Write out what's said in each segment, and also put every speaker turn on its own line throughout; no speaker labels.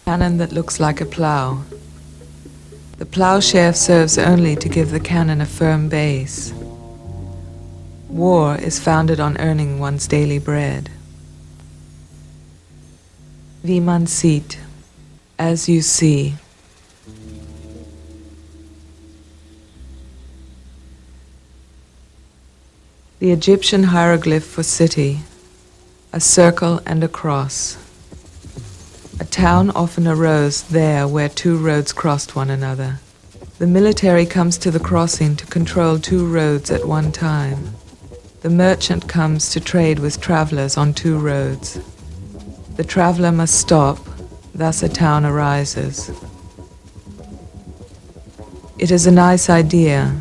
Cannon that looks like a plough. The ploughshare serves only to give the cannon a firm base. War is founded on earning one's daily bread. Wie man sieht, as you see. The Egyptian hieroglyph for city, a circle and a cross. A town often arose there where two roads crossed one another. The military comes to the crossing to control two roads at one time. The merchant comes to trade with travelers on two roads. The traveler must stop, thus a town arises. It is a nice idea.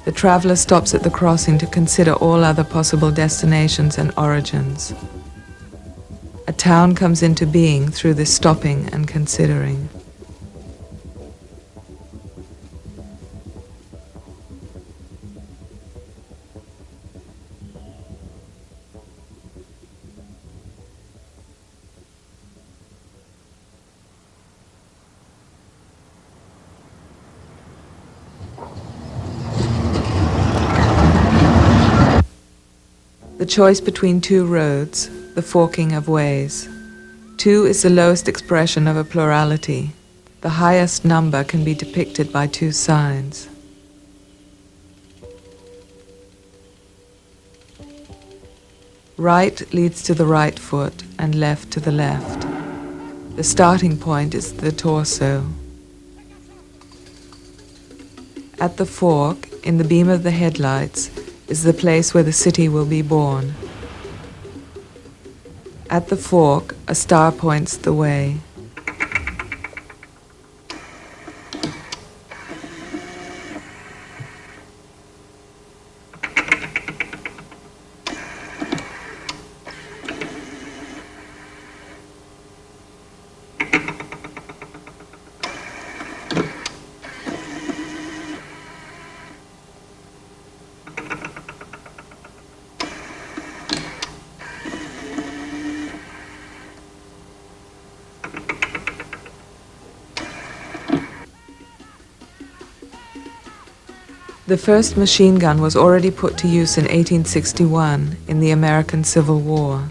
The traveler stops at the crossing to consider all other possible destinations and origins. A town comes into being through this stopping and considering. The choice between two roads, the forking of ways. Two is the lowest expression of a plurality. The highest number can be depicted by two signs. Right leads to the right foot and left to the left. The starting point is the torso. At the fork, in the beam of the headlights, is the place where the city will be born. At the fork, a star points the way. The first machine gun was already put to use in 1861 in the American Civil War.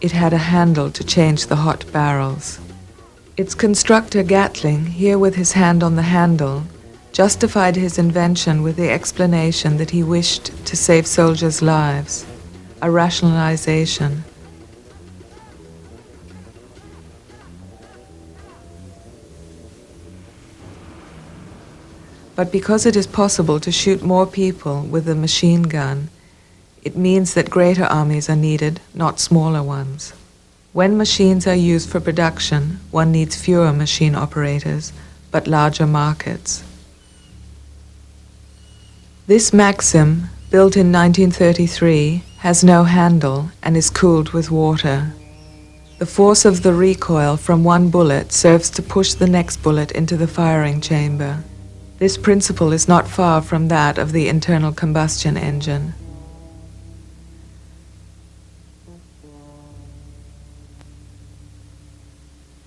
It had a handle to change the hot barrels. Its constructor, Gatling, here with his hand on the handle, justified his invention with the explanation that he wished to save soldiers' lives, a rationalization. But because it is possible to shoot more people with a machine gun, it means that greater armies are needed, not smaller ones. When machines are used for production, one needs fewer machine operators, but larger markets. This Maxim, built in 1933, has no handle and is cooled with water. The force of the recoil from one bullet serves to push the next bullet into the firing chamber. This principle is not far from that of the internal combustion engine.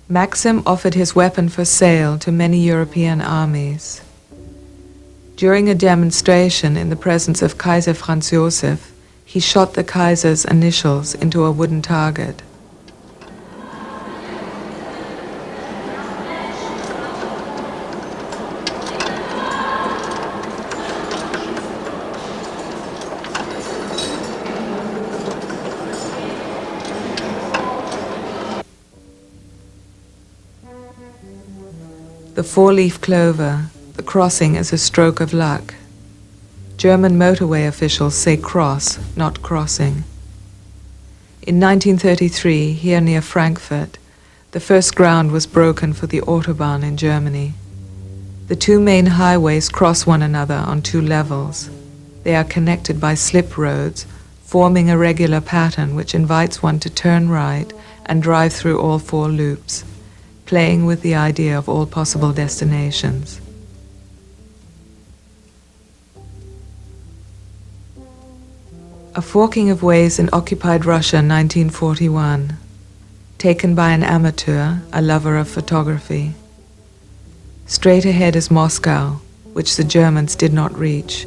Maxim offered his weapon for sale to many European armies. During a demonstration in the presence of Kaiser Franz Josef, he shot the Kaiser's initials into a wooden target. The four-leaf clover, the crossing is a stroke of luck. German motorway officials say cross, not crossing. In 1933, here near Frankfurt, the first ground was broken for the Autobahn in Germany. The two main highways cross one another on two levels. They are connected by slip roads, forming a regular pattern which invites one to turn right and drive through all four loops, playing with the idea of all possible destinations. A forking of ways in occupied Russia, 1941. taken by an amateur, a lover of photography. Straight ahead is Moscow, which the Germans did not reach.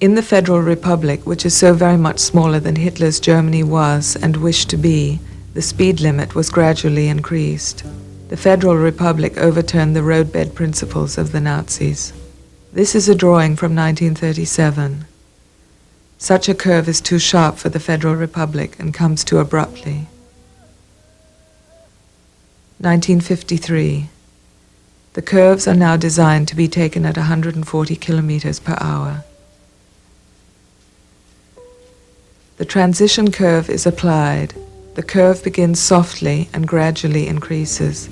In the Federal Republic, which is so very much smaller than Hitler's Germany was and wished to be, the speed limit was gradually increased. The Federal Republic overturned the roadbed principles of the Nazis. This is a drawing from 1937. Such a curve is too sharp for the Federal Republic and comes too abruptly. 1953. The curves are now designed to be taken at 140 kilometers per hour. The transition curve is applied. The curve begins softly and gradually increases.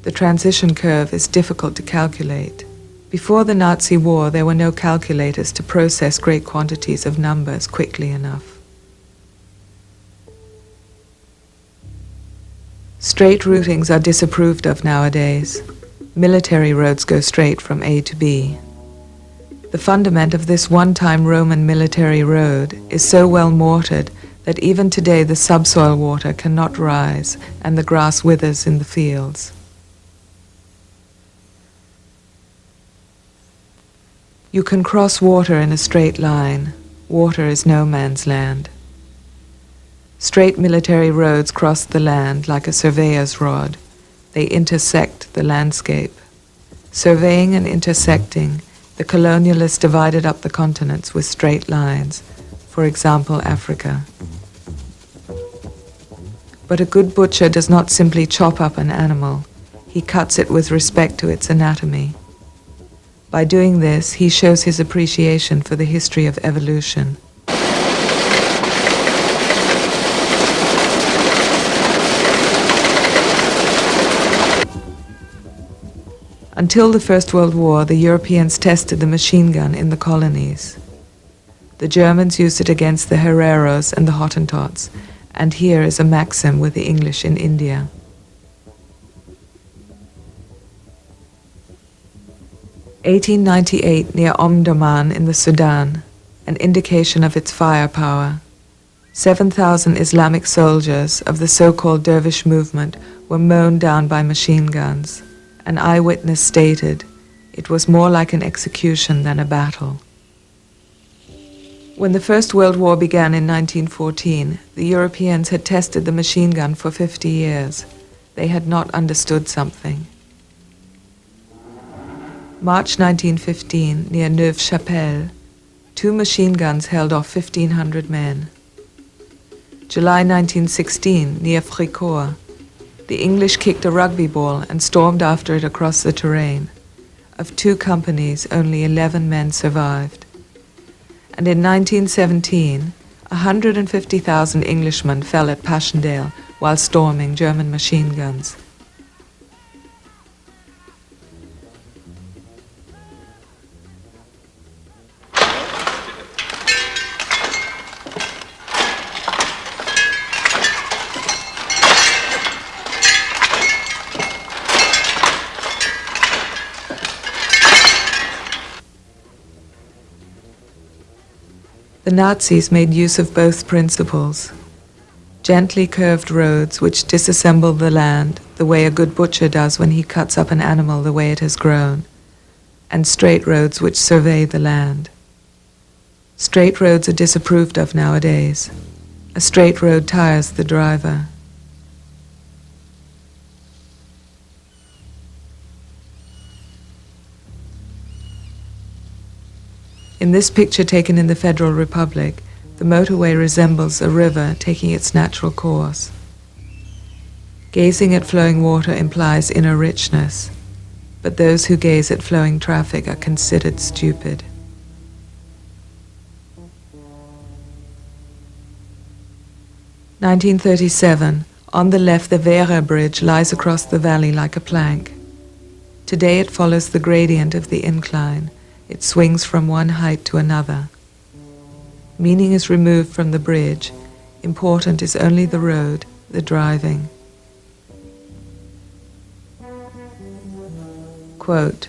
The transition curve is difficult to calculate. Before the Nazi war, there were no calculators to process great quantities of numbers quickly enough. Straight routings are disapproved of nowadays. Military roads go straight from A to B. The fundament of this one-time Roman military road is so well mortared that even today the subsoil water cannot rise and the grass withers in the fields. You can cross water in a straight line. Water is no man's land. Straight military roads cross the land like a surveyor's rod. They intersect the landscape. Surveying and intersecting, the colonialists divided up the continents with straight lines, for example, Africa. But a good butcher does not simply chop up an animal. He cuts it with respect to its anatomy. By doing this, he shows his appreciation for the history of evolution. Until the First World War, the Europeans tested the machine gun in the colonies. The Germans used it against the Herreros and the Hottentots, and here is a maxim with the English in India. (1898) near Omdurman in the Sudan, an indication of its firepower. 7,000 Islamic soldiers of the so-called dervish movement were mown down by machine guns. An eyewitness stated, "It was more like an execution than a battle." When the First World War began in 1914, the Europeans had tested the machine gun for 50 years. They had not understood something. March 1915, near Neuve-Chapelle, 2 machine guns held off 1,500 men. July 1916, near Fricourt, the English kicked a rugby ball and stormed after it across the terrain. Of 2 companies, only 11 men survived. And in 1917, 150,000 Englishmen fell at Passchendaele while storming German machine guns. The Nazis made use of both principles. Gently curved roads which disassemble the land the way a good butcher does when he cuts up an animal the way it has grown, and straight roads which survey the land. Straight roads are disapproved of nowadays. A straight road tires the driver. In this picture taken in the Federal Republic, the motorway resembles a river taking its natural course. Gazing at flowing water implies inner richness, but those who gaze at flowing traffic are considered stupid. (1937) On the left, the Vera Bridge lies across the valley like a plank. Today it follows the gradient of the incline. It swings from one height to another. Meaning is removed from the bridge. Important is only the road, the driving. Quote,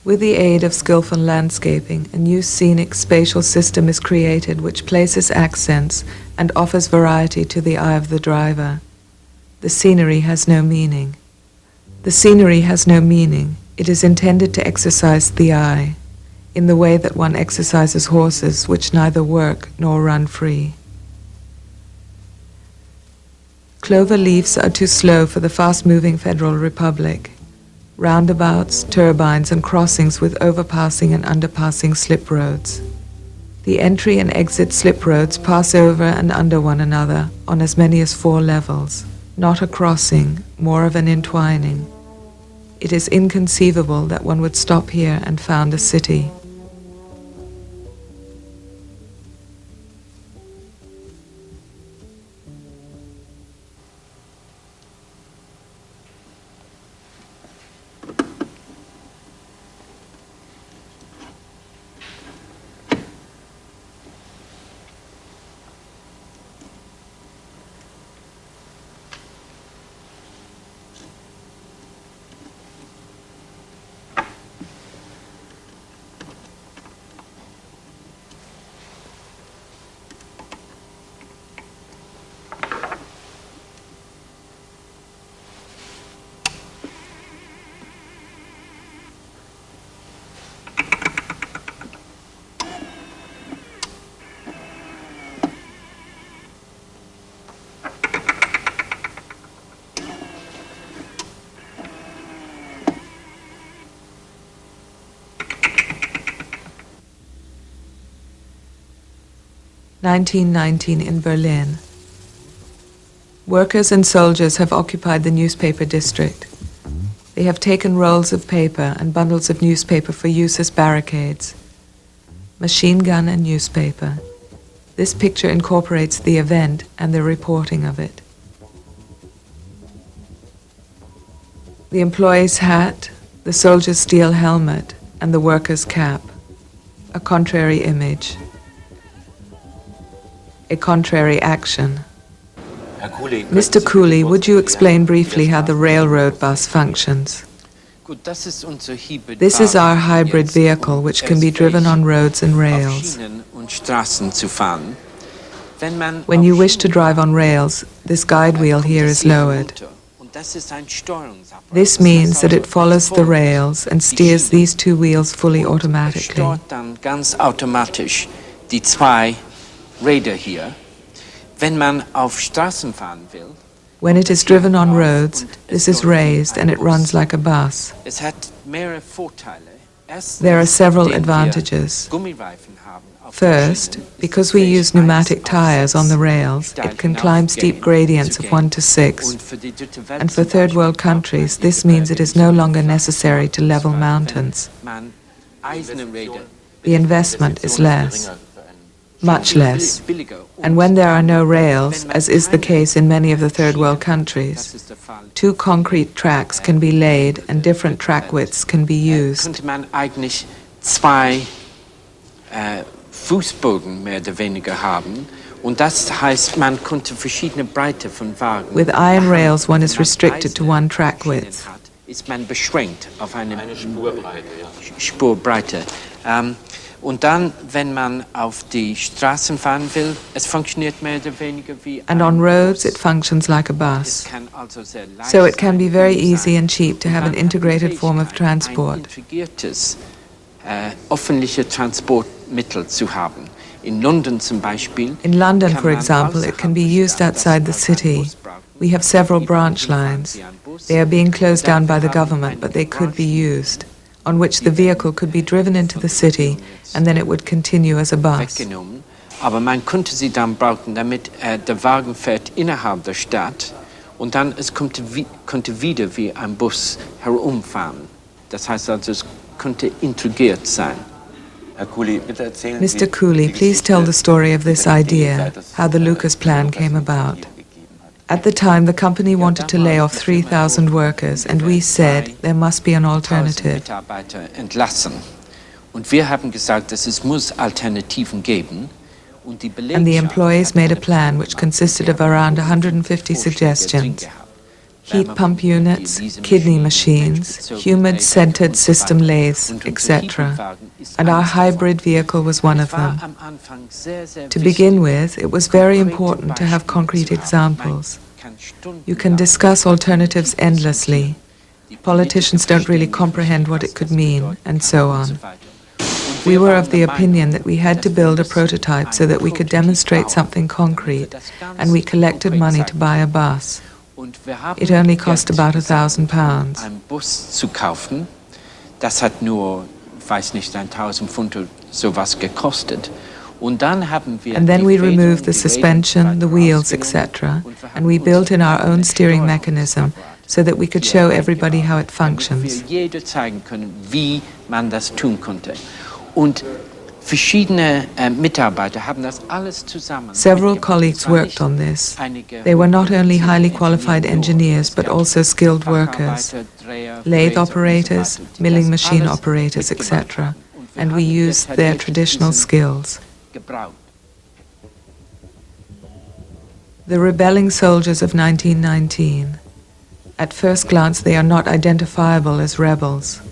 With the aid of skillful landscaping, a new scenic spatial system is created which places accents and offers variety to the eye of the driver. The scenery has no meaning. The scenery has no meaning. It is intended to exercise the eye, in the way that one exercises horses which neither work nor run free. Clover leaves are too slow for the fast-moving Federal Republic. Roundabouts, turbines, and crossings with overpassing and underpassing slip roads. The entry and exit slip roads pass over and under one another on as many as 4 levels. Not a crossing, more of an entwining. It is inconceivable that one would stop here and found a city. (1919) in Berlin. Workers and soldiers have occupied the newspaper district. They have taken rolls of paper and bundles of newspaper for use as barricades. Machine gun and newspaper. This picture incorporates the event and the reporting of it. The employee's hat, the soldier's steel helmet, and the worker's cap. A contrary image. A contrary action. Mr. Cooley, would you explain briefly how the railroad bus functions? This is our hybrid vehicle which can be driven on roads and rails. When you wish to drive on rails, this guide wheel here is lowered. This means that it follows the rails and steers these 2 wheels fully automatically. When it is driven on roads, this is raised and it runs like a bus. There are several advantages. First, because we use pneumatic tires on the rails, it can climb steep gradients of 1 to 6. And for third world countries, this means it is no longer necessary to level mountains. The investment is less. Much less. And when there are no rails, as is the case in many of the third world countries, 2 concrete tracks can be laid and different track widths can be used.
Fußbögen mehr oder weniger haben. Und das heißt, man konnte verschiedene Breite von Wagen.
With iron rails, one is restricted to 1 track width.
Ist man beschränkt auf eine Spurbreite. Und dann, wenn man auf die Straßen fahren will, es funktioniert mehr oder weniger wie
And on roads, it functions like a bus. So it can be very easy and cheap to have an integrated form of transport.
Öffentliche Transportmittel zu haben. In London zum Beispiel.
In London, for example, it can be used outside the city. We have several branch lines. They are being closed down by the government, but they could be used, on which the vehicle could be driven into the city and then it would continue as a bus.
Aber man konnte sie dann brauchen, damit der Wagen fährt innerhalb der Stadt und dann konnte wieder wie ein Bus herumfahren. Das heißt also, es konnte integriert sein.
Mr. Cooley, please tell the story of this idea, how the Lucas plan came about. At the time, the company wanted to lay off 3,000 workers, and we said there must be an alternative.
Und wir haben gesagt, dass es muss Alternativen geben.
And the employees made a plan which consisted of around 150 suggestions. heat pump units, kidney machines, humid-centered system lathes, etc. And our hybrid vehicle was one of them. To begin with, it was very important to have concrete examples. You can discuss alternatives endlessly. Politicians don't really comprehend what it could mean, and so on. We were of the opinion that we had to build a prototype so that we could demonstrate something concrete, and we collected money to buy a bus. It only cost about £1,000.
Einen Bus zu kaufen, das hat nur, weiß nicht, 1.000 Pfund oder sowas gekostet. Und dann haben wir
And then we removed the suspension, the wheels, etc., and we built in our own steering mechanism so that we could show everybody how it functions.
Wir jeder zeigen können, wie man das tun konnte. Und verschiedene Mitarbeiter haben das alles zusammen.
Several colleagues worked on this. They were not only highly qualified engineers, but also skilled workers, lathe operators, milling machine operators, etc., and we used their traditional skills. The rebelling soldiers of 1919. At first glance, they are not identifiable as rebels.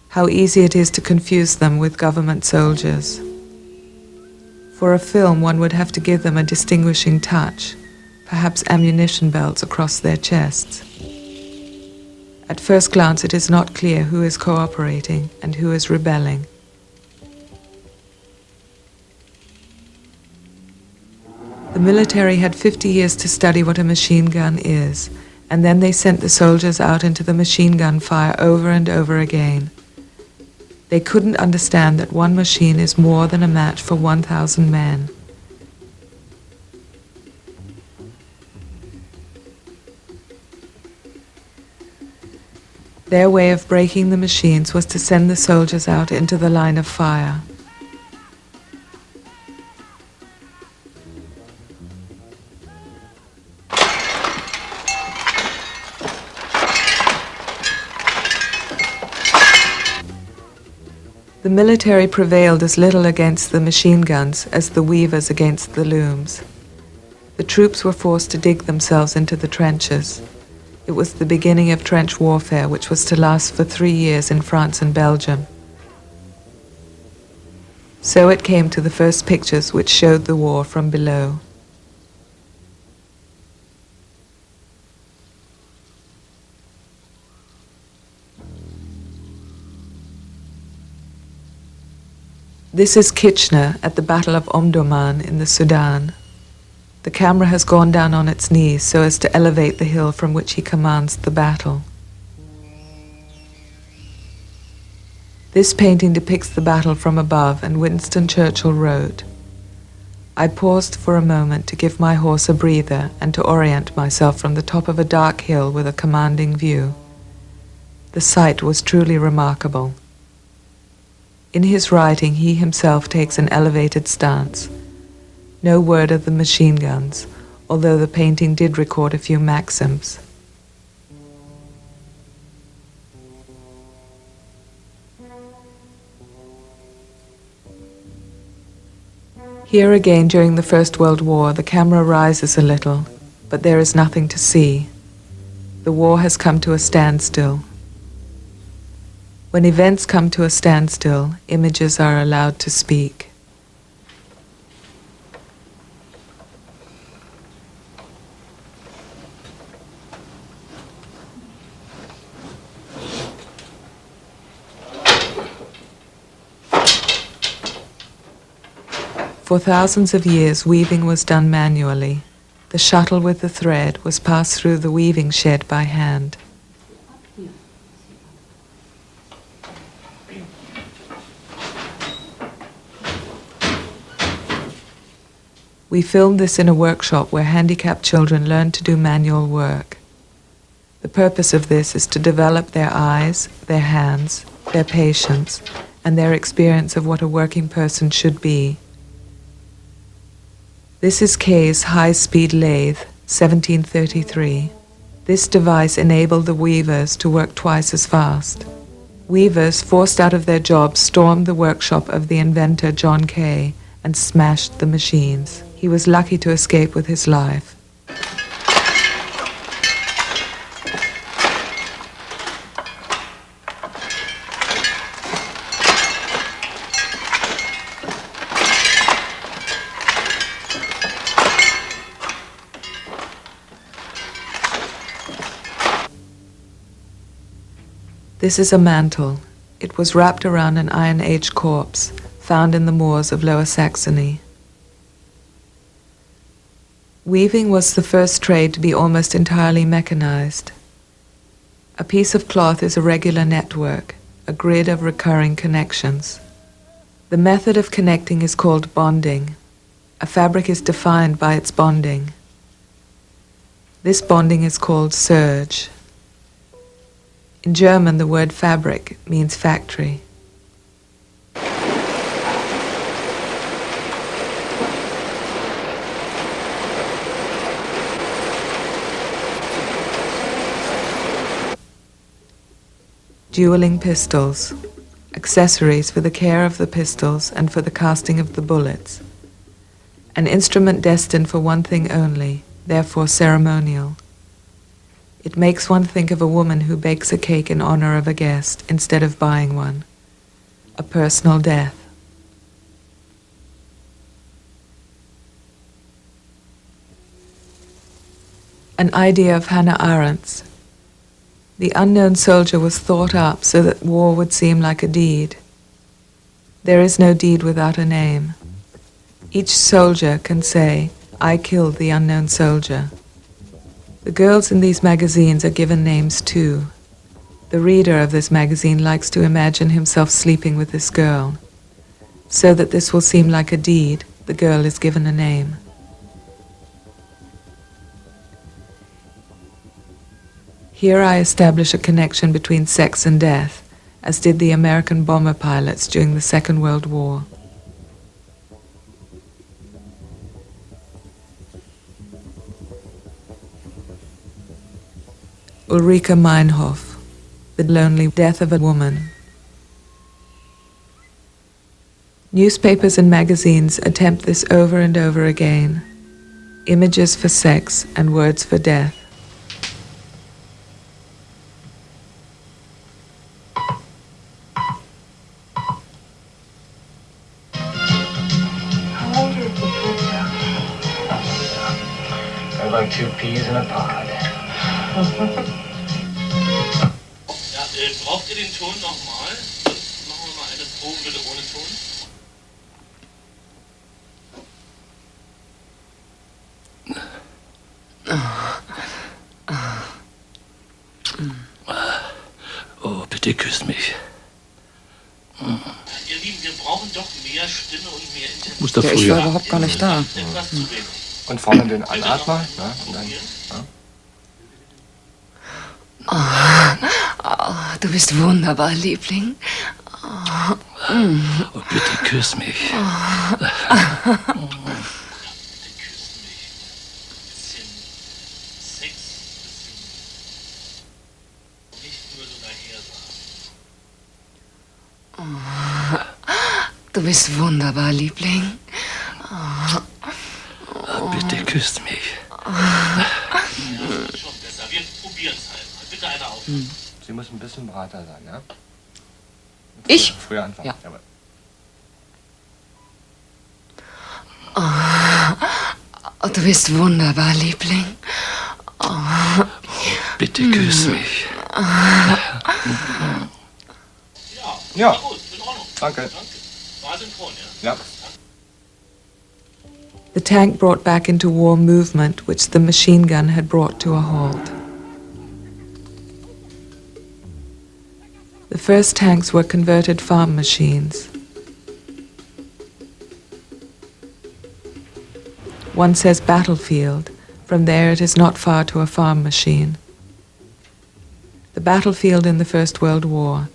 How easy it is to confuse them with government soldiers. For a film, one would have to give them a distinguishing touch, perhaps ammunition belts across their chests. At first glance, it is not clear who is cooperating and who is rebelling. The military had 50 years to study what a machine gun is, and then they sent the soldiers out into the machine gun fire over and over again. They couldn't understand that one machine is more than a match for 1,000 men. Their way of breaking the machines was to send the soldiers out into the line of fire. The military prevailed as little against the machine guns as the weavers against the looms. The troops were forced to dig themselves into the trenches. It was the beginning of trench warfare, which was to last for 3 years in France and Belgium. So it came to the first pictures which showed the war from below. This is Kitchener at the Battle of Omdurman in the Sudan. The camera has gone down on its knees so as to elevate the hill from which he commands the battle. This painting depicts the battle from above, and Winston Churchill wrote, "I paused for a moment to give my horse a breather and to orient myself from the top of a dark hill with a commanding view. The sight was truly remarkable." In his writing, he himself takes an elevated stance. No word of the machine guns, although the painting did record a few Maxims. Here again, during the First World War, the camera rises a little, but there is nothing to see. The war has come to a standstill. When events come to a standstill, images are allowed to speak. For thousands of years, weaving was done manually. The shuttle with the thread was passed through the weaving shed by hand. We filmed this in a workshop where handicapped children learn to do manual work. The purpose of this is to develop their eyes, their hands, their patience, and their experience of what a working person should be. This is Kay's high-speed lathe, 1733. This device enabled the weavers to work twice as fast. Weavers, forced out of their jobs, stormed the workshop of the inventor John Kay and smashed the machines. He was lucky to escape with his life. This is a mantle. It was wrapped around an Iron Age corpse found in the moors of Lower Saxony. Weaving was the first trade to be almost entirely mechanized. A piece of cloth is a regular network, a grid of recurring connections. The method of connecting is called bonding. A fabric is defined by its bonding. This bonding is called serge. In German, the word fabric means factory. Dueling pistols, accessories for the care of the pistols and for the casting of the bullets. An instrument destined for one thing only, therefore ceremonial. It makes one think of a woman who bakes a cake in honor of a guest instead of buying one. A personal death. An idea of Hannah Arendt's. The unknown soldier was thought up so that war would seem like a deed. There is no deed without a name. Each soldier can say, "I killed the unknown soldier." The girls in these magazines are given names too. The reader of this magazine likes to imagine himself sleeping with this girl. So that this will seem like a deed, the girl is given a name. Here I establish a connection between sex and death, as did the American bomber pilots during the Second World War. Ulrike Meinhof, The Lonely Death of a Woman. Newspapers and magazines attempt this over and over again. Images for sex and words for death.
How old is the pizza?
They're like two peas in a pod.
Ja, braucht ihr den Ton nochmal? Sonst machen wir mal eine Probe bitte ohne Ton.
Oh, bitte küsst mich.
Ihr Lieben, wir brauchen doch mehr Stimme und mehr Intensität.
Muss da
Ja, ich
früher.
war überhaupt gar nicht da.
Etwas zu wenig.
Und vorne den Anatmer. Ne? Und dann,
Oh, du bist wunderbar, Liebling.
Oh, bitte küss mich.
Bitte küsst mich. Bisschen Sex, bisschen nicht nur so daher sagen.
Du bist wunderbar, Liebling.
Oh, bitte küsst mich.
Ja, schon besser. Wir probieren es halt mal. Bitte einer auf.
Sie muss ein bisschen breiter sein, ja?
Ich?
Früher anfangen.
Ja.
Jawohl.
Oh, du bist wunderbar, Liebling.
Bitte küss mich.
Ja,
Na gut, in Ordnung.
danke.
Danke. War synchron, ja?
Ja.
The tank brought back into war movement which the machine gun had brought to a halt. The first tanks were converted farm machines. One says battlefield. From there it is not far to a farm machine. The battlefield in the First World War,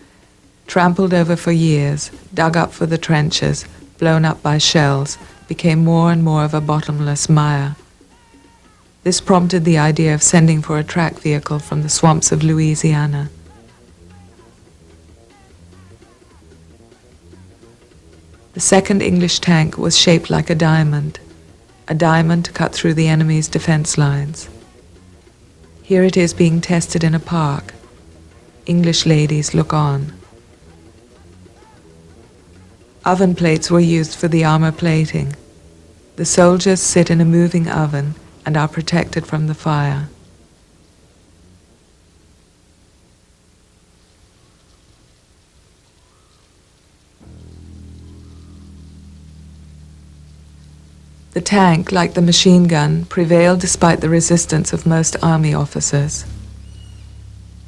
trampled over for years, dug up for the trenches, blown up by shells, became more and more of a bottomless mire. This prompted the idea of sending for a track vehicle from the swamps of Louisiana. The second English tank was shaped like a diamond. a diamond to cut through the enemy's defense lines. Here it is being tested in a park. English ladies look on. Oven plates were used for the armor plating. The soldiers sit in a moving oven and are protected from the fire. The tank, like the machine gun, prevailed despite the resistance of most army officers.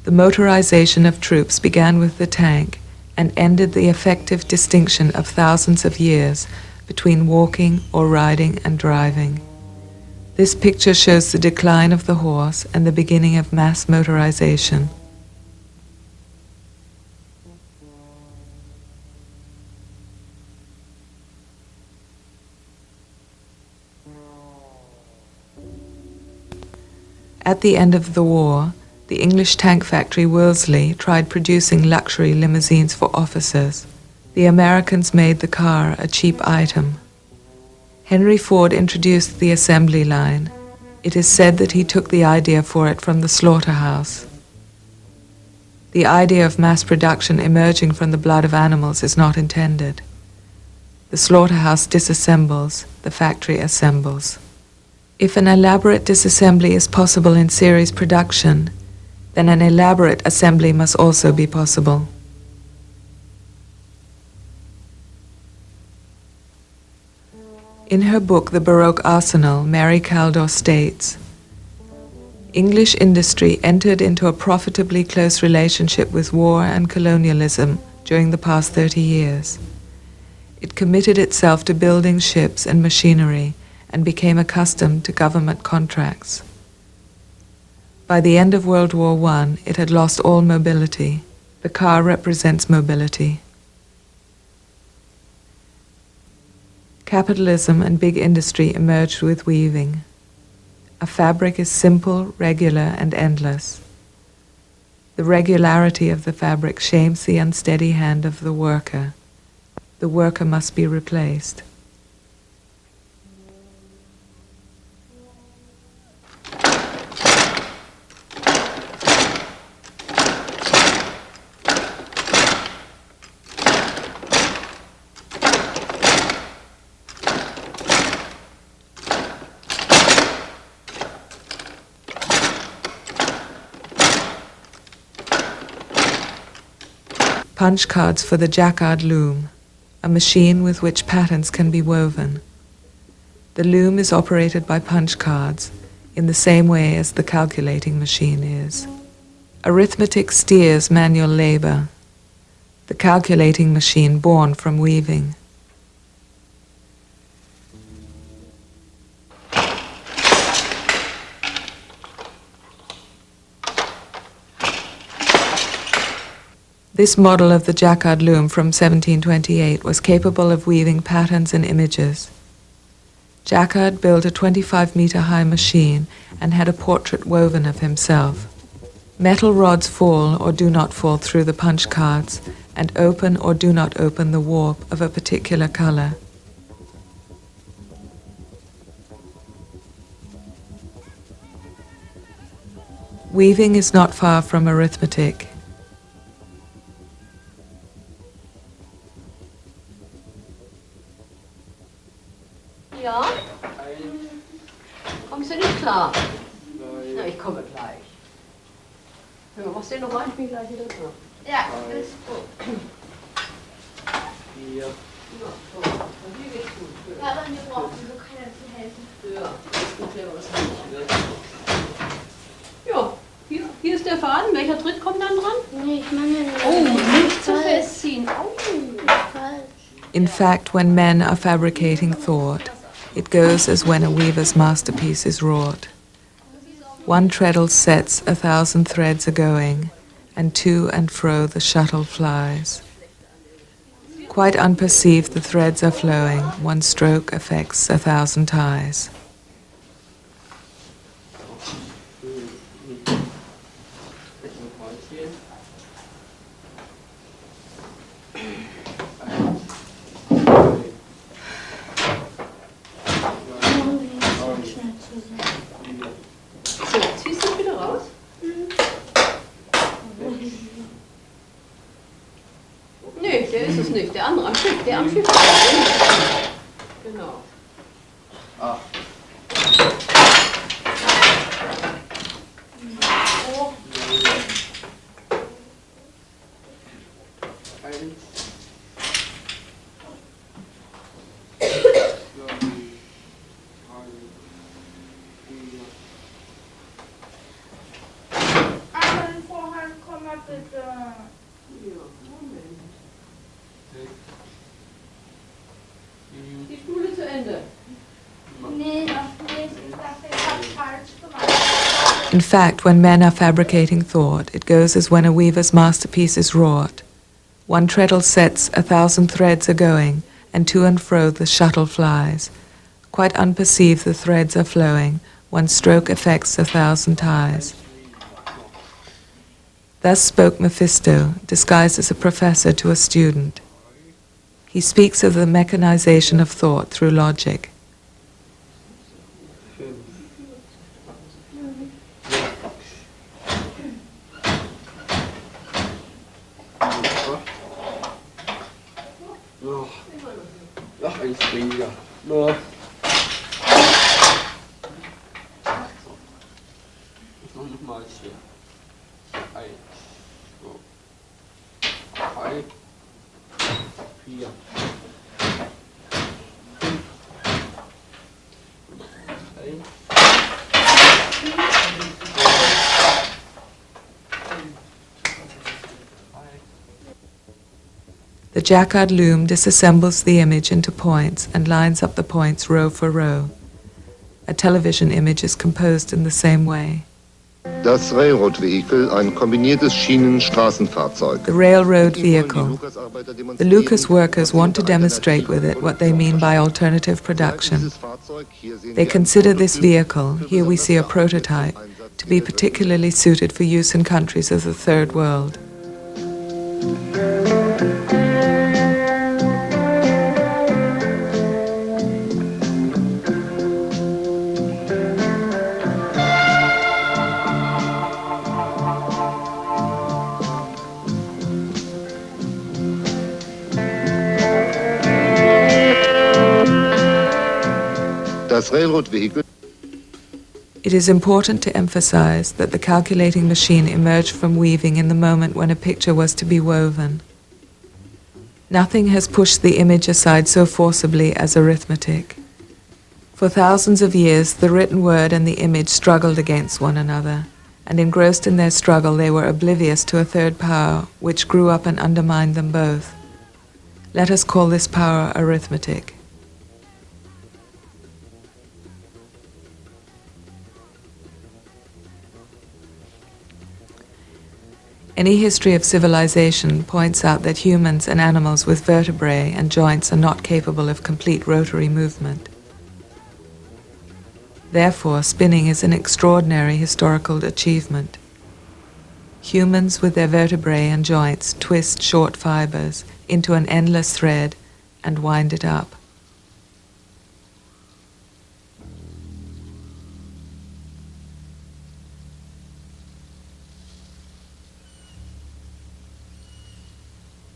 The motorization of troops began with the tank and ended the effective distinction of thousands of years between walking or riding and driving. This picture shows the decline of the horse and the beginning of mass motorization. At the end of the war, the English tank factory Wolseley tried producing luxury limousines for officers. The Americans made the car a cheap item. Henry Ford introduced the assembly line. It is said that he took the idea for it from the slaughterhouse. The idea of mass production emerging from the blood of animals is not intended. The slaughterhouse disassembles, the factory assembles. If an elaborate disassembly is possible in series production, then an elaborate assembly must also be possible. In her book The Baroque Arsenal, Mary Caldor states, English industry entered into a profitably close relationship with war and colonialism during the past 30 years. It committed itself to building ships and machinery and became accustomed to government contracts. By the end of World War I, it had lost all mobility. The car represents mobility. Capitalism and big industry emerged with weaving. A fabric is simple, regular, and endless. The regularity of the fabric shames the unsteady hand of the worker. The worker must be replaced. Punch cards for the jacquard loom, a machine with which patterns can be woven. The loom is operated by punch cards in the same way as the calculating machine is. Arithmetic steers manual labor, the calculating machine born from weaving. This model of the jacquard loom from 1728 was capable of weaving patterns and images. Jacquard built a 25-meter-high machine and had a portrait woven of himself. Metal rods fall or do not fall through the punch cards and open or do not open the warp of a particular color. Weaving is not far from arithmetic.
Ja? Kommst du nicht klar? Na, ich komme gleich. Ja, machst du noch rein? Ich bin gleich wieder da. Ja, ist gut. Ja. Ja, so. Und wie geht's gut? Ja, dann wir brauchen so keiner zu helfen. Ja, ist gut, wenn wir was nicht. Ja, hier ist der Faden. Welcher Tritt kommt dann dran?
Nee, ich meine nicht.
Oh, nicht zu festziehen. Oh.
In fact, when men are fabricating thought, it goes as when a weaver's masterpiece is wrought. One treadle sets 1,000 threads a-going, and to and fro the shuttle flies. Quite unperceived the threads are flowing, one stroke affects 1,000 ties.
Der am Schiff. Genau.
Einen Vorhang, komm mal bitte.
Die Spule zu Ende.
Nee, noch nicht. Ich dachte, ich hab's falsch gemacht.
In fact, when men are fabricating thought, it goes as when a weaver's masterpiece is wrought. One treadle sets, 1,000 threads are going, and to and fro the shuttle flies. Quite unperceived the threads are flowing, one stroke affects 1,000 ties. Thus spoke Mephisto, disguised as a professor to a student. He speaks of the mechanization of thought through logic.
Ach, ein Springer. No. Nochmal hier. 1, 2, 3, 4, 5, 6.
The jacquard loom disassembles the image into points and lines up the points row for row. A television image is composed in the same way.
Das Railroad Vehicle, ein kombiniertes Schienenstraßenfahrzeug.
The railroad vehicle. The Lucas workers want to demonstrate with it what they mean by alternative production. They consider this vehicle, here we see a prototype, to be particularly suited for use in countries of the Third World.
Das Railroad Vehicle.
It is important to emphasize that the calculating machine emerged from weaving in the moment when a picture was to be woven. Nothing has pushed the image aside so forcibly as arithmetic. For thousands of years, the written word and the image struggled against one another, and engrossed in their struggle they were oblivious to a third power which grew up and undermined them both. Let us call this power arithmetic. Any history of civilization points out that humans and animals with vertebrae and joints are not capable of complete rotary movement. Therefore, spinning is an extraordinary historical achievement. Humans with their vertebrae and joints twist short fibers into an endless thread and wind it up.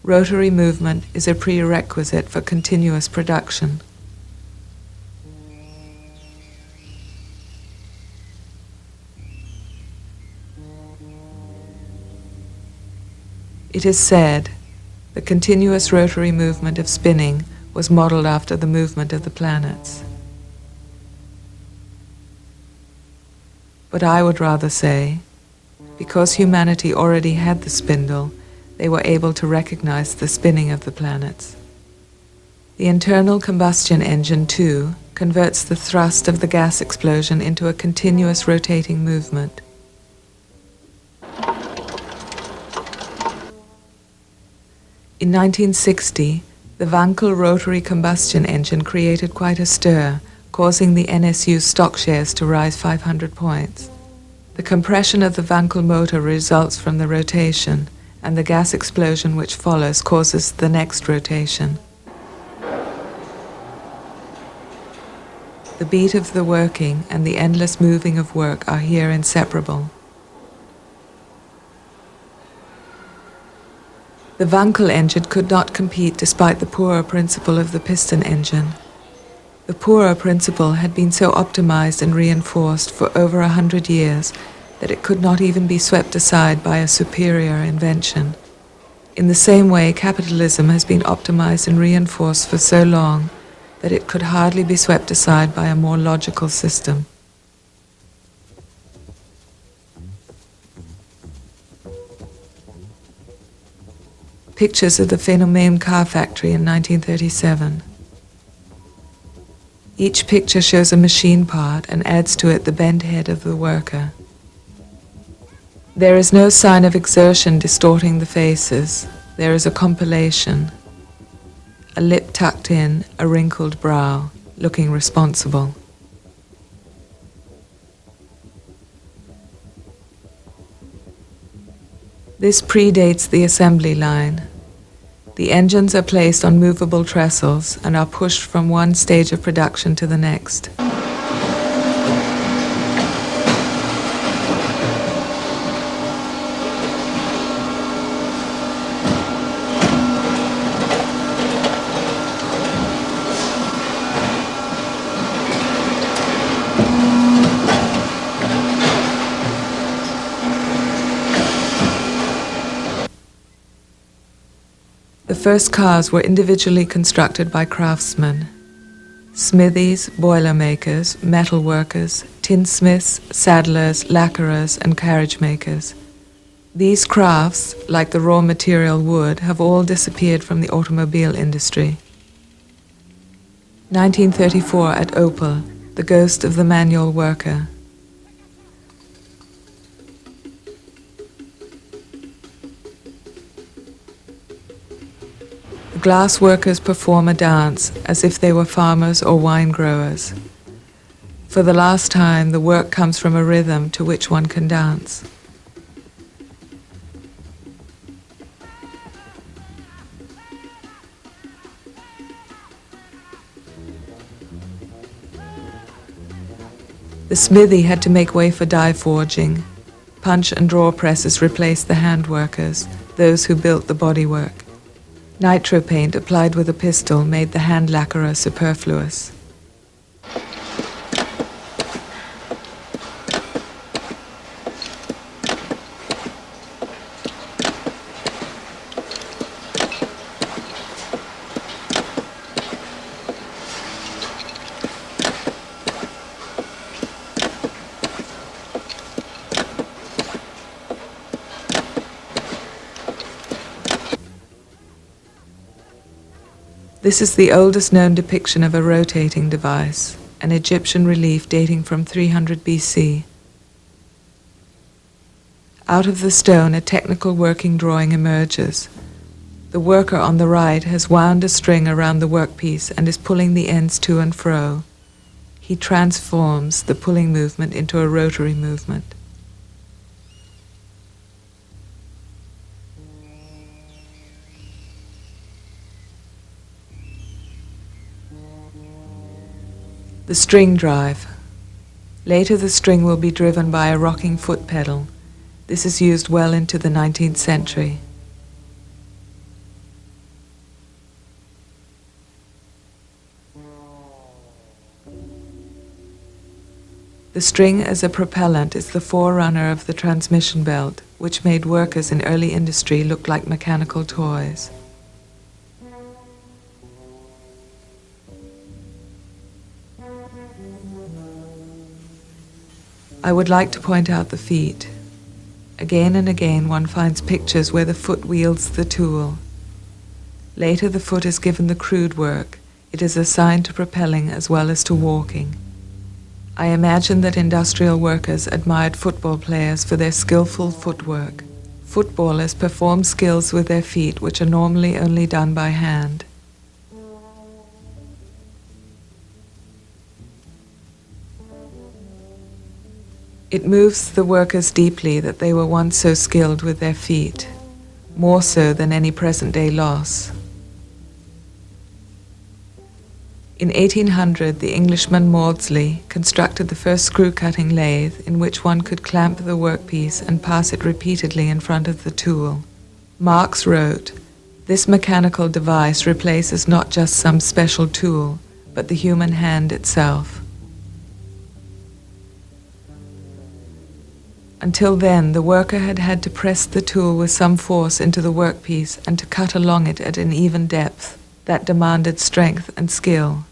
Rotary movement is a prerequisite for continuous production. It is said, the continuous rotary movement of spinning was modeled after the movement of the planets. But I would rather say, because humanity already had the spindle, they were able to recognize the spinning of the planets. The internal combustion engine, too, converts the thrust of the gas explosion into a continuous rotating movement. In 1960, the Wankel rotary combustion engine created quite a stir, causing the NSU's stock shares to rise 500 points. The compression of the Wankel motor results from the rotation, and the gas explosion which follows causes the next rotation. The beat of the working and the endless moving of work are here inseparable. The Wankel engine could not compete despite the poorer principle of the piston engine. The poorer principle had been so optimized and reinforced for over 100 years that it could not even be swept aside by a superior invention. In the same way, capitalism has been optimized and reinforced for so long that it could hardly be swept aside by a more logical system. Pictures of the Phänomen car factory in 1937. Each picture shows a machine part and adds to it the bent head of the worker. There is no sign of exertion distorting the faces. There is a compilation. A lip tucked in, a wrinkled brow, looking responsible. This predates the assembly line. The engines are placed on movable trestles and are pushed from one stage of production to the next. The first cars were individually constructed by craftsmen. Smithies, boilermakers, metal workers, tinsmiths, saddlers, lacquerers, and carriage makers. These crafts, like the raw material wood, have all disappeared from the automobile industry. 1934 at Opel, the ghost of the manual worker. The glass workers perform a dance as if they were farmers or wine growers. For the last time, the work comes from a rhythm to which one can dance. The smithy had to make way for die forging. Punch and draw presses replaced the hand workers, those who built the bodywork. Nitro paint applied with a pistol made the hand lacquerer superfluous. This is the oldest known depiction of a rotating device, an Egyptian relief dating from 300 BC. Out of the stone, a technical working drawing emerges. The worker on the right has wound a string around the workpiece and is pulling the ends to and fro. He transforms the pulling movement into a rotary movement. The string drive. Later the string will be driven by a rocking foot pedal. This is used well into the 19th century. The string as a propellant is the forerunner of the transmission belt, which made workers in early industry look like mechanical toys. I would like to point out the feet. Again and again one finds pictures where the foot wields the tool. Later the foot is given the crude work. It is assigned to propelling as well as to walking. I imagine that industrial workers admired football players for their skillful footwork. Footballers perform skills with their feet which are normally only done by hand. It moves the workers deeply that they were once so skilled with their feet, more so than any present-day loss. In 1800, the Englishman Maudsley constructed the first screw-cutting lathe in which one could clamp the workpiece and pass it repeatedly in front of the tool. Marx wrote, This mechanical device replaces not just some special tool, but the human hand itself. Until then, the worker had had to press the tool with some force into the workpiece and to cut along it at an even depth that demanded strength and skill.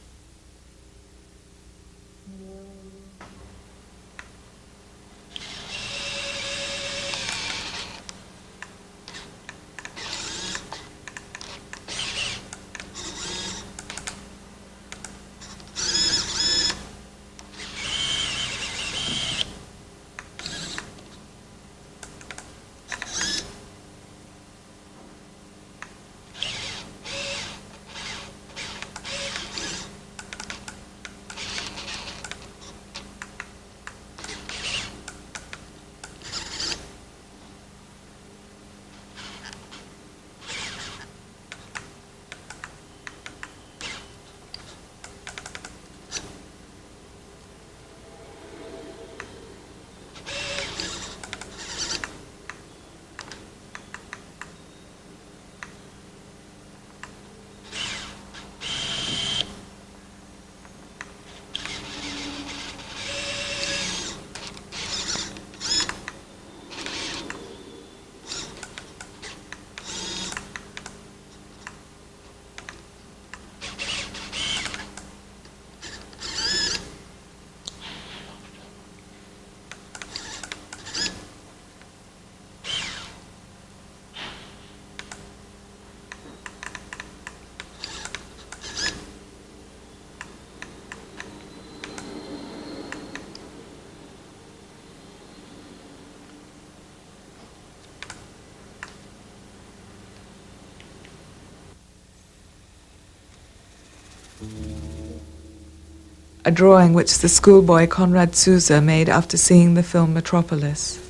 A drawing which the schoolboy Konrad Zuse made after seeing the film Metropolis.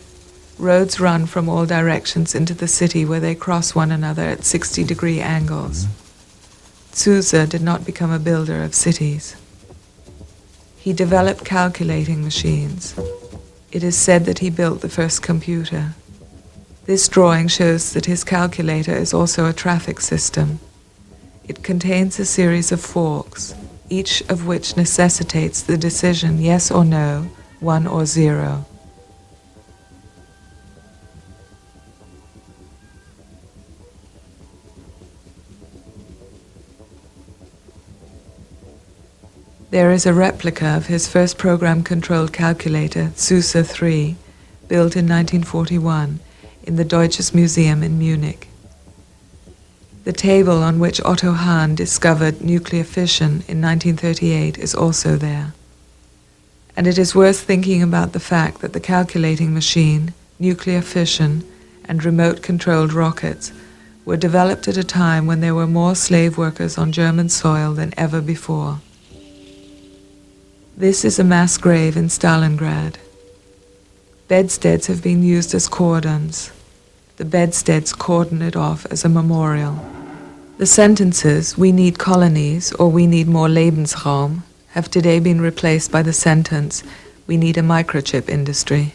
Roads run from all directions into the city where they cross one another at 60-degree angles. Zuse did not become a builder of cities. He developed calculating machines. It is said that he built the first computer. This drawing shows that his calculator is also a traffic system. It contains a series of forks, each of which necessitates the decision yes or no, 1 or 0. There is a replica of his first program-controlled calculator, Zuse 3, built in 1941 in the Deutsches Museum in Munich. The table on which Otto Hahn discovered nuclear fission in 1938 is also there. And it is worth thinking about the fact that the calculating machine, nuclear fission, and remote-controlled rockets were developed at a time when there were more slave workers on German soil than ever before. This is a mass grave in Stalingrad. Bedsteads have been used as cordons. The bedsteads cordon it off as a memorial. The sentences, "We need colonies" or "We need more Lebensraum," have today been replaced by the sentence, "We need a microchip industry."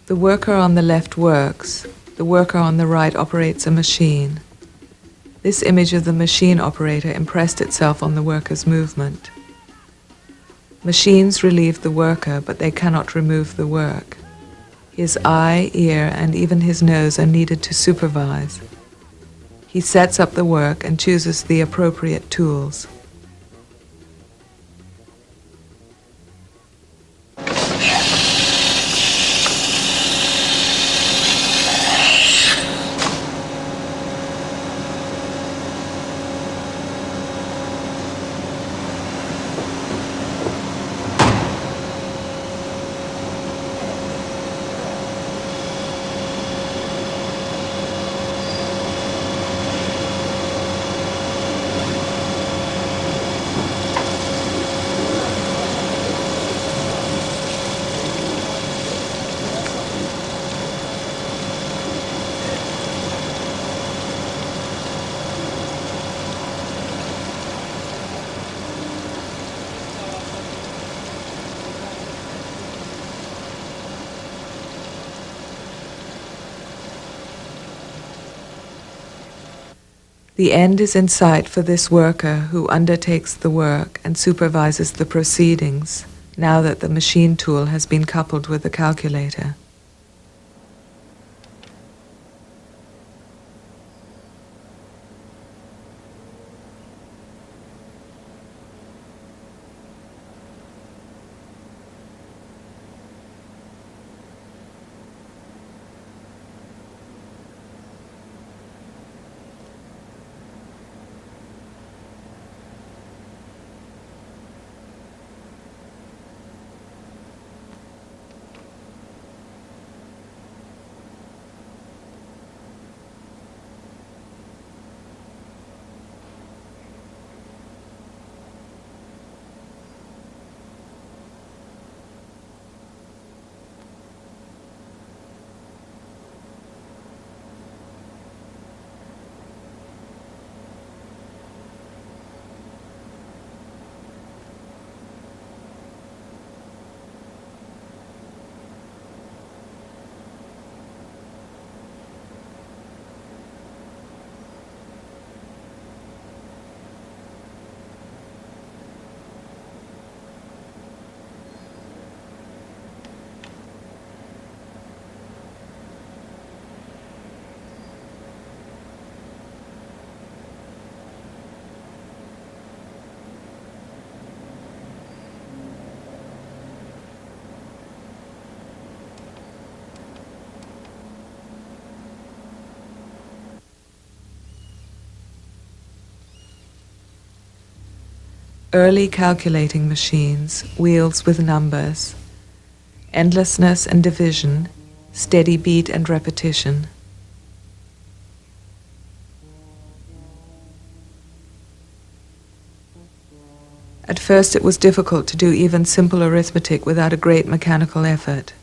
The worker on the left works. The worker on the right operates a machine. This image of the machine operator impressed itself on the worker's movement. Machines relieve the worker, but they cannot remove the work. His eye, ear, and even his nose are needed to supervise. He sets up the work and chooses the appropriate tools. The end is in sight for this worker who undertakes the work and supervises the proceedings, now that the machine tool has been coupled with the calculator. Early calculating machines, wheels with numbers, endlessness and division, steady beat and repetition. At first it was difficult to do even simple arithmetic without a great mechanical effort.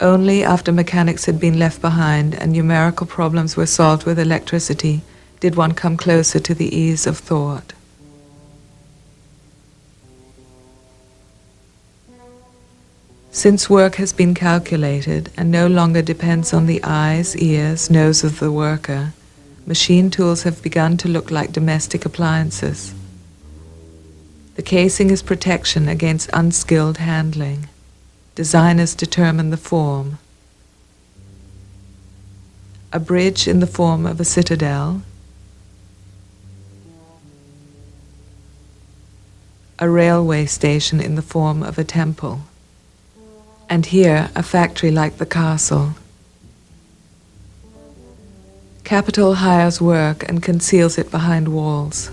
Only after mechanics had been left behind and numerical problems were solved with electricity did one come closer to the ease of thought. Since work has been calculated and no longer depends on the eyes, ears, nose of the worker, machine tools have begun to look like domestic appliances. The casing is protection against unskilled handling. Designers determine the form. A bridge in the form of a citadel, a railway station in the form of a temple, and here a factory like the castle. Capital hires work and conceals it behind walls.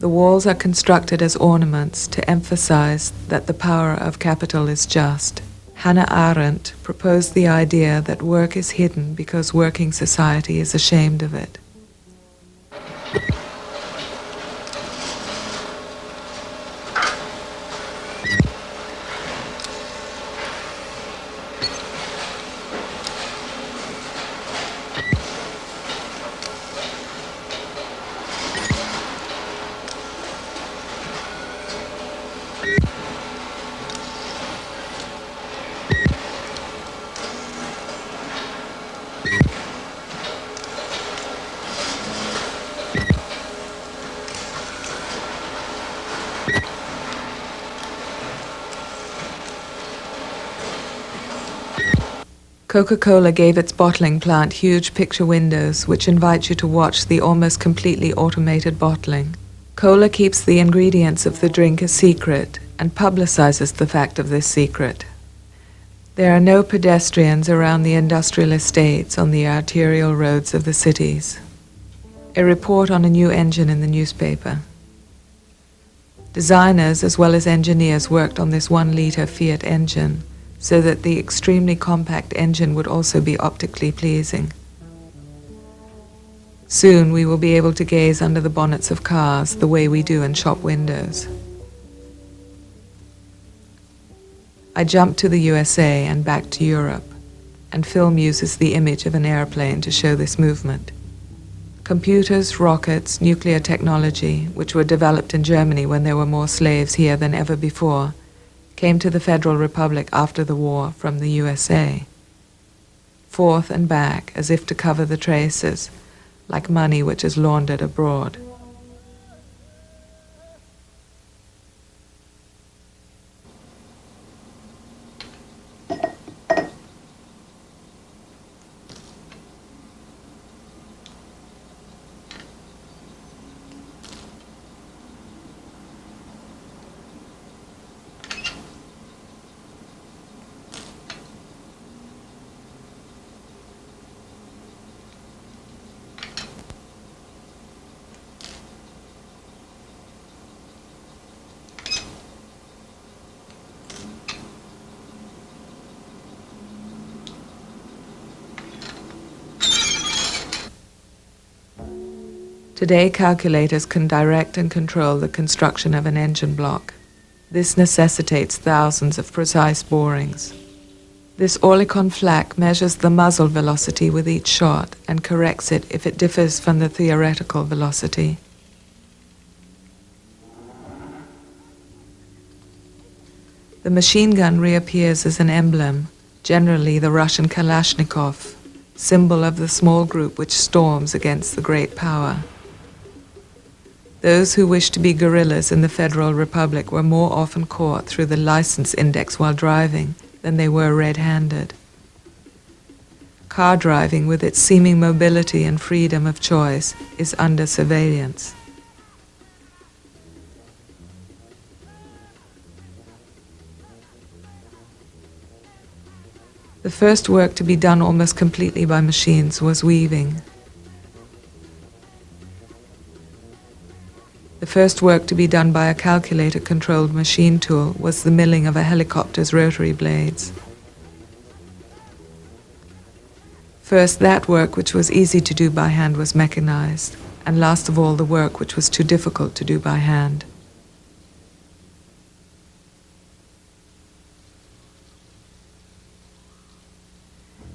The walls are constructed as ornaments to emphasize that the power of capital is just. Hannah Arendt proposed the idea that work is hidden because working society is ashamed of it. Coca-Cola gave its bottling plant huge picture windows which invite you to watch the almost completely automated bottling. Cola keeps the ingredients of the drink a secret and publicizes the fact of this secret. There are no pedestrians around the industrial estates on the arterial roads of the cities. A report on a new engine in the newspaper. Designers as well as engineers worked on this 1-liter Fiat engine, so that the extremely compact engine would also be optically pleasing. Soon we will be able to gaze under the bonnets of cars the way we do in shop windows. I jumped to the USA and back to Europe, and film uses the image of an airplane to show this movement. Computers, rockets, nuclear technology, which were developed in Germany when there were more slaves here than ever before, came to the Federal Republic after the war from the USA. Forth and back, as if to cover the traces, like money which is laundered abroad. Today, calculators can direct and control the construction of an engine block. This necessitates thousands of precise borings. This Oerlikon flak measures the muzzle velocity with each shot and corrects it if it differs from the theoretical velocity. The machine gun reappears as an emblem, generally the Russian Kalashnikov, symbol of the small group which storms against the great power. Those who wished to be guerrillas in the Federal Republic were more often caught through the license index while driving than they were red-handed. Car driving, with its seeming mobility and freedom of choice, is under surveillance. The first work to be done almost completely by machines was weaving. The first work to be done by a calculator-controlled machine tool was the milling of a helicopter's rotary blades. First, that work which was easy to do by hand was mechanized, and last of all, the work which was too difficult to do by hand.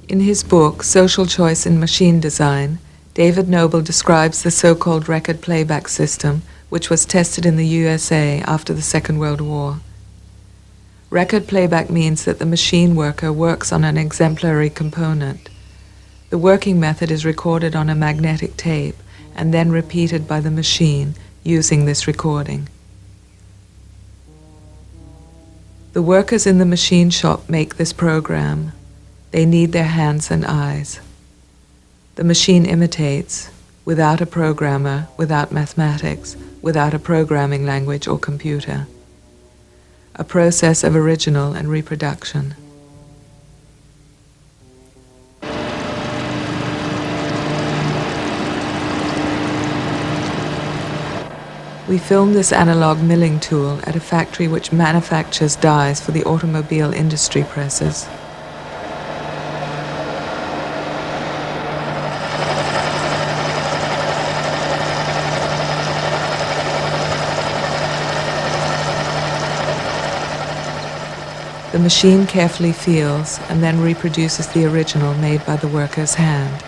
In his book, Social Choice in Machine Design, David Noble describes the so-called record playback system, which was tested in the USA after the Second World War. Record playback means that the machine worker works on an exemplary component. The working method is recorded on a magnetic tape and then repeated by the machine using this recording. The workers in the machine shop make this program. They need their hands and eyes. The machine imitates, without a programmer, without mathematics, without a programming language or computer. A process of original and reproduction. We filmed this analog milling tool at a factory which manufactures dies for the automobile industry presses. The machine carefully feels and then reproduces the original made by the worker's hand.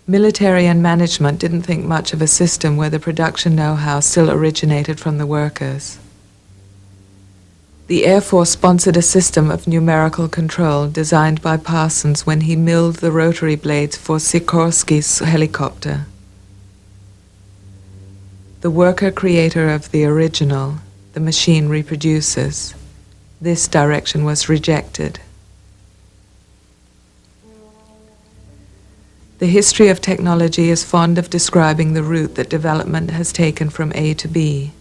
Military and management didn't think much of a system where the production know-how still originated from the workers. The Air Force sponsored a system of numerical control designed by Parsons when he milled the rotary blades for Sikorsky's helicopter. The worker creator of the original, the machine reproduces. This direction was rejected. The history of technology is fond of describing the route that development has taken from A to B.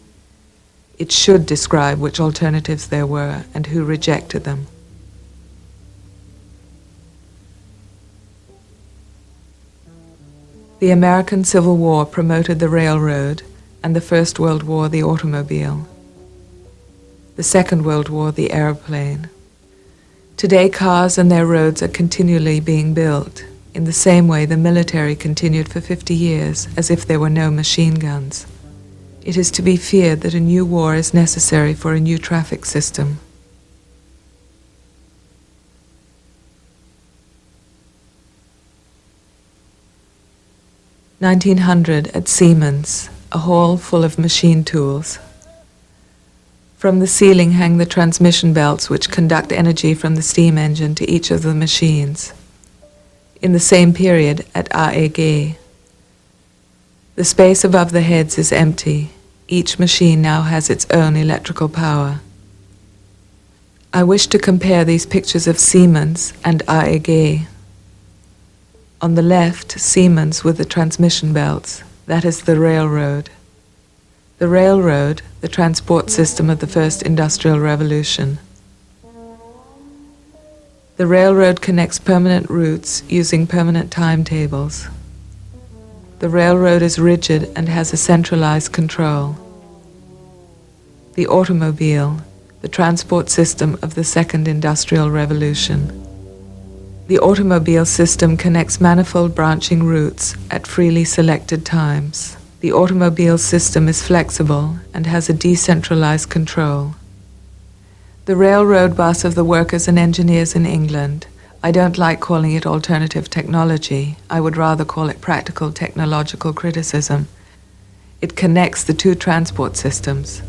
It should describe which alternatives there were and who rejected them. The American Civil War promoted the railroad, and the First World War the automobile. The Second World War the airplane. Today, cars and their roads are continually being built. In the same way, the military continued for 50 years as if there were no machine guns. It is to be feared that a new war is necessary for a new traffic system. (1900) at Siemens, a hall full of machine tools. From the ceiling hang the transmission belts which conduct energy from the steam engine to each of the machines. In the same period at AEG, the space above the heads is empty. Each machine now has its own electrical power. I wish to compare these pictures of Siemens and AEG. On the left, Siemens with the transmission belts. That is the railroad. The railroad, the transport system of the first industrial revolution. The railroad connects permanent routes using permanent timetables. The railroad is rigid and has a centralized control. The automobile, the transport system of the second industrial revolution. The automobile system connects manifold branching routes at freely selected times. The automobile system is flexible and has a decentralized control. The railroad bus of the workers and engineers in England, I don't like calling it alternative technology. I would rather call it practical technological criticism. It connects the two transport systems.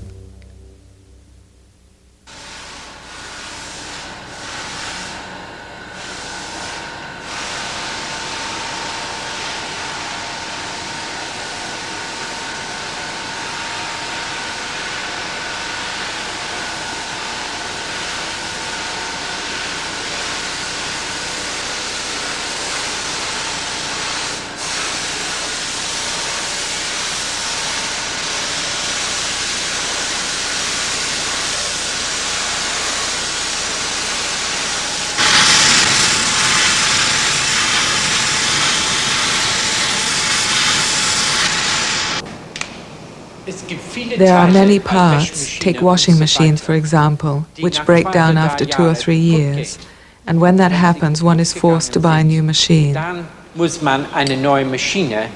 There are many parts, take washing machines for example, which break down after 2 or 3 years. And when that happens, one is forced to buy a new machine.
Dann muss man eine neue Maschine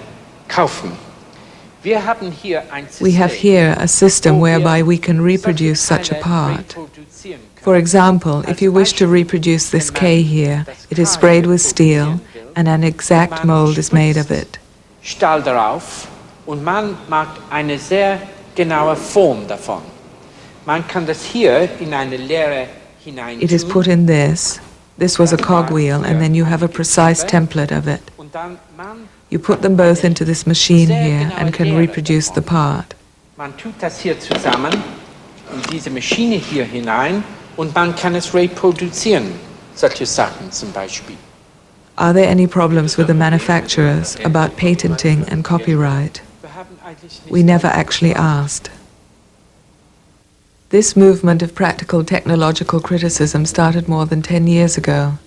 kaufen. Wir haben hier ein
We have here a system whereby we can reproduce such a part. For example, if you wish to reproduce this K here, it is sprayed with steel and an exact mold is made of it.
Stahl darauf und man macht eine sehr genaue Form davon. Man kann das hier in eine Leere hinein.
It is put in this. This was a cogwheel, and then you have a precise template of it. You put them both into this machine here and can reproduce the part.
Man tut das hier zusammen in diese Maschine hier hinein und man kann es reproduzieren. Solche Sachen zum Beispiel.
Are there any problems with the manufacturers about patenting and copyright? We never actually asked. This movement of practical technological criticism started more than 10 years ago.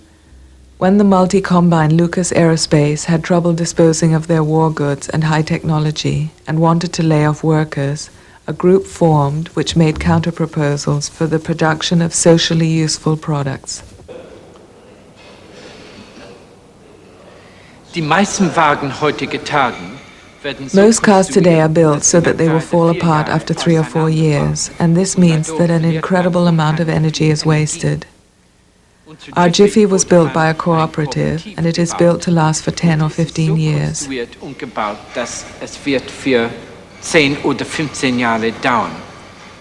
When the multi-combine Lucas Aerospace had trouble disposing of their war goods and high technology and wanted to lay off workers, a group formed which made counter-proposals for the production of socially useful products.
Die meisten Wagen heutiger Tagen
Most cars today are built so that they will fall apart after 3 or 4 years, and this means that an incredible amount of energy is wasted. Our Jiffy was built by a cooperative, and it is built to last for 10 or 15 years.
Es wird für 10 oder 15 Jahre dauern.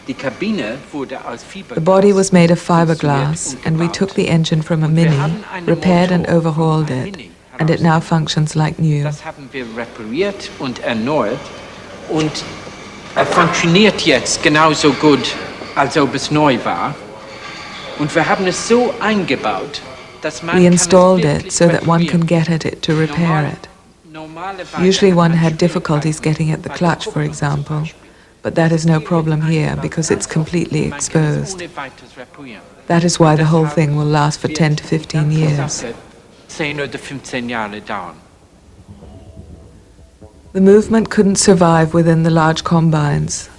Die Kabine wurde aus
The body was made of fiberglass, and we took the engine from a Mini, repaired and overhauled it, and it now functions like new.
Das haben wir repariert und erneuert und funktioniert jetzt genauso gut, als ob es neu war. Und wir haben es so eingebaut, dass man
We installed it so that one can get at it to repair it. Usually one had difficulties getting at the clutch, for example, but that is no problem here because it's completely exposed. That is why the whole thing will last for 10 to 15 years.
10 oder 15 Jahre dauern.
The movement couldn't survive within the large combines.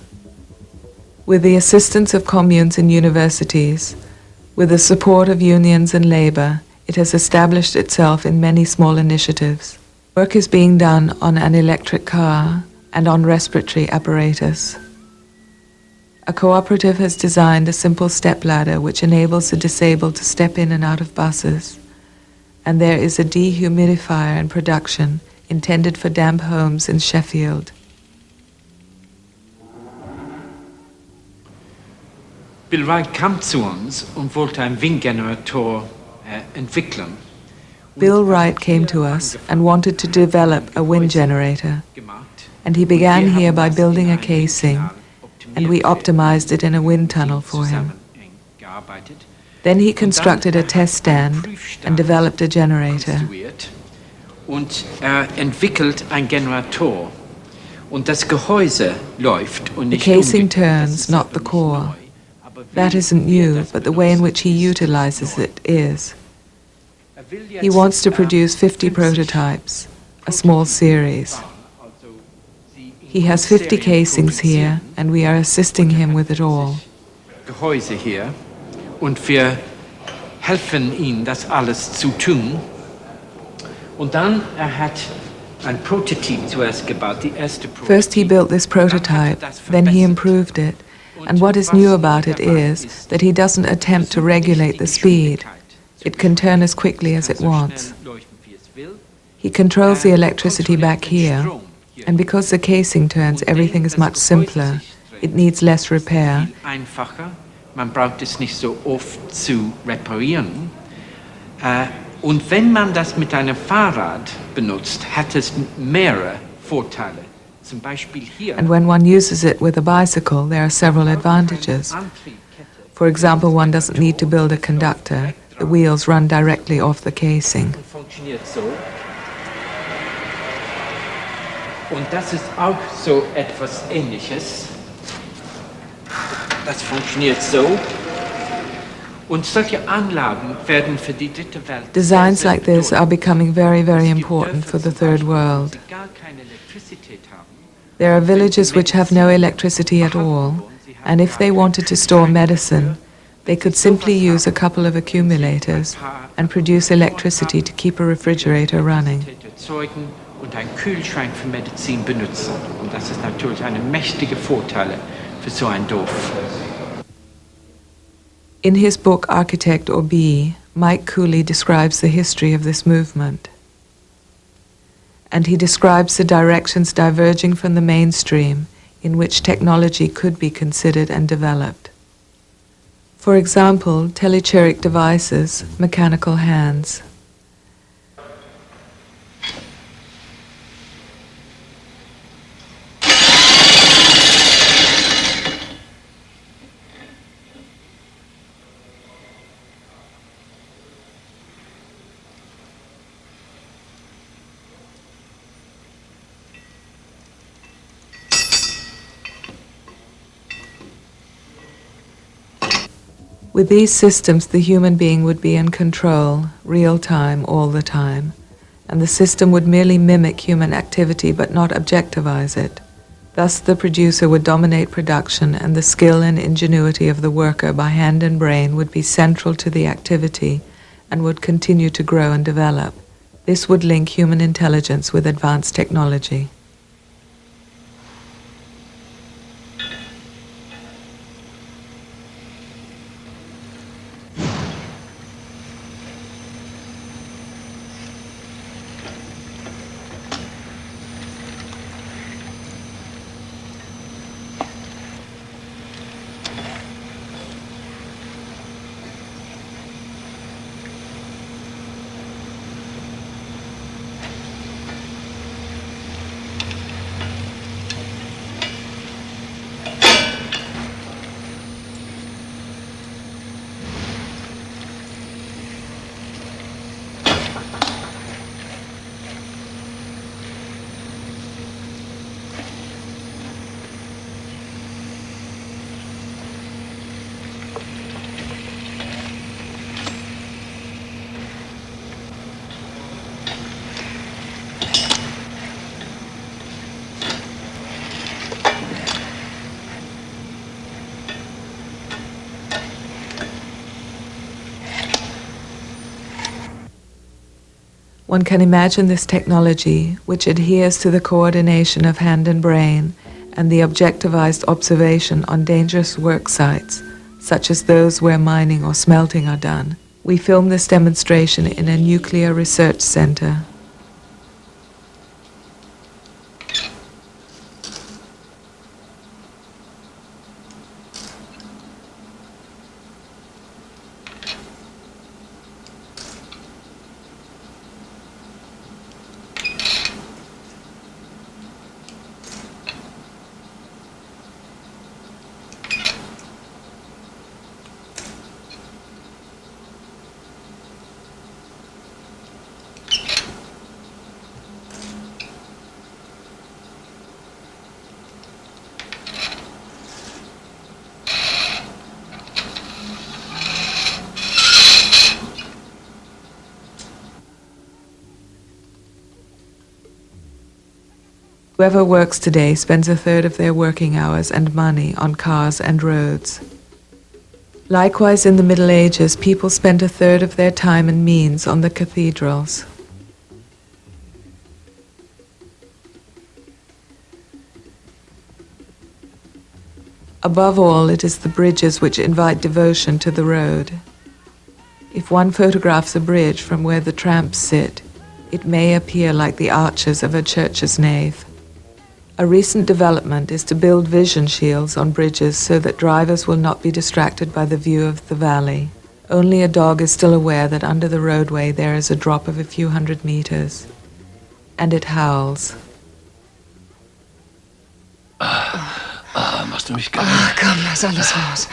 With the assistance of communes and universities, with the support of unions and labor, it has established itself in many small initiatives. Work is being done on an electric car and on respiratory apparatus. A cooperative has designed a simple stepladder which enables the disabled to step in and out of buses. And there is a dehumidifier in production intended for damp homes in Sheffield.
Bill Wright kam zu uns und wollte einen Windgenerator entwickeln.
Bill Wright came to us and wanted to develop a wind generator. And he began here by building a casing, and we optimized it in a wind tunnel for him. Then he constructed a test stand and developed a generator.
Und entwickelt ein Generator. Und das Gehäuse läuft und
The
nicht
casing
umgekehrt. Das
turns,
ist
not the
aber nicht
core.
neu. Aber
That
wie
isn't new,
das
but the way in
benutzt,
which he
ist
utilizes
neu.
it is.
Will
He
jetzt,
wants to produce 50
50
prototypes, a small series.
Also, sie in
He has 50
Serien
casings here,
produzieren.
and we are assisting him with it all.
Gehäuse hier und wir helfen ihm, das alles zu tun. Und dann hat ein Prototyp zuerst gebaut, die erste Prototyp.
First he built this prototype, then he improved it, and what is new about it is that he doesn't attempt to regulate the speed. It can turn as quickly as it wants. He controls the electricity back here, and because the casing turns, everything is much simpler. It needs less repair.
Einfacher, man braucht es nicht so oft zu reparieren. Und wenn man das mit einem Fahrrad benutzt, hat es mehrere Vorteile. Zum Beispiel hier.
And when one uses it with a bicycle, there are several advantages. For example, one doesn't need to build a conductor. The wheels run directly off the casing.
Funktioniert so. Und das ist auch so etwas Ähnliches. Das funktioniert so. Und solche Anlagen werden für die dritte Welt
Designs
sehr, sehr
like this are
bedeutend.
becoming very, very
Es gibt
important
Dörfer
for the
zum
third
Beispiel,
world.
die gar keine Elektrizität haben.
There are villages which have no electricity at all, and if they wanted to store medicine, they could simply use a couple of accumulators and produce electricity to keep a refrigerator running.
Erzeugen und einen Kühlschrank für Medizin benutzen. Und das ist natürlich eine mächtige Vorteile für so ein Dorf.
In his book Architect or Bee, Mike Cooley describes the history of this movement. And he describes the directions diverging from the mainstream in which technology could be considered and developed. For example, telecheric devices, mechanical hands. With these systems, the human being would be in control, real time, all the time, and the system would merely mimic human activity but not objectivize it. Thus, the producer would dominate production, and the skill and ingenuity of the worker by hand and brain would be central to the activity and would continue to grow and develop. This would link human intelligence with advanced technology. One can imagine this technology, which adheres to the coordination of hand and brain, and the objectivized observation on dangerous work sites, such as those where mining or smelting are done. We filmed this demonstration in a nuclear research center. Whoever works today spends a third of their working hours and money on cars and roads. Likewise, in the Middle Ages, people spent a third of their time and means on the cathedrals. Above all, it is the bridges which invite devotion to the road. If one photographs a bridge from where the tramps sit, it may appear like the arches of a church's nave. A recent development is to build vision shields on bridges so that drivers will not be distracted by the view of the valley. Only a dog is still aware that under the roadway there is a drop of a few hundred meters. And it howls.
Machst du mich geil?
Oh, komm, lass alles raus.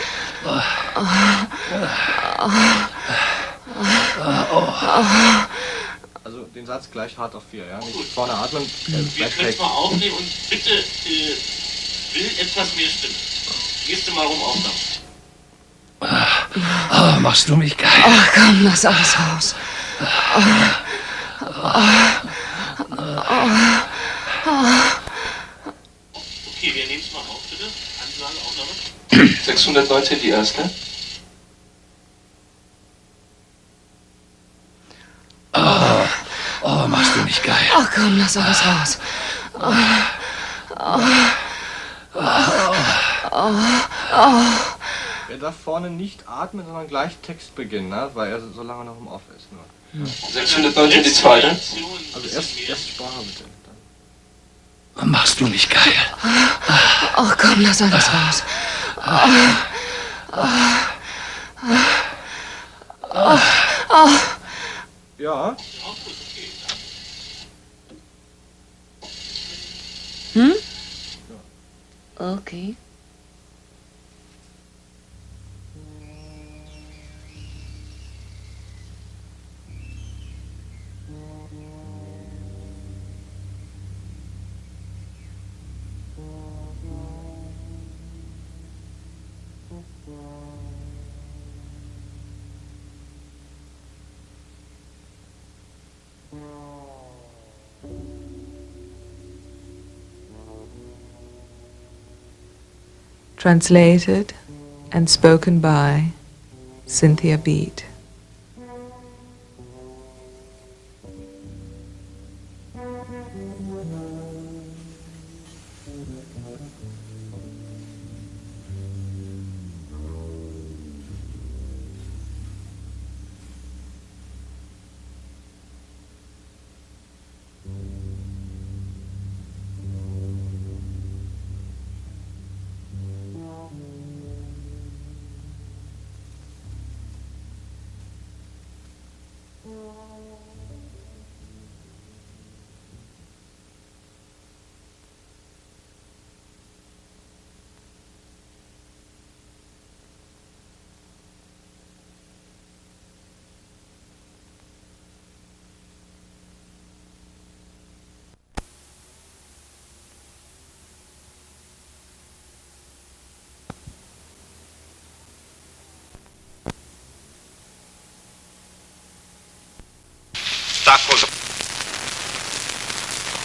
Also den Satz gleich hart auf 4, ja? Nicht vorne atmen,
Wir
gleich
können
weg.
es mal aufnehmen und bitte will etwas mehr stimmen. Gehst du mal rum aufnehmen.
Machst du mich geil?
Oh, komm, lass alles raus.
Okay, wir nehmen es mal auf, bitte. Ansage, Aufnahme.
619 die erste.
Machst du mich geil?
Oh, komm, lass alles raus.
Er darf vorne nicht atmen, sondern gleich Text beginnen, ne? Weil er so lange noch im Off ist. Nur.
619 die zweite.
Also erst Sprache bitte.
Machst du mich geil?
Oh, komm, lass alles raus.
Ja.
Okay.
Translated and spoken by Cynthia Beat.
That was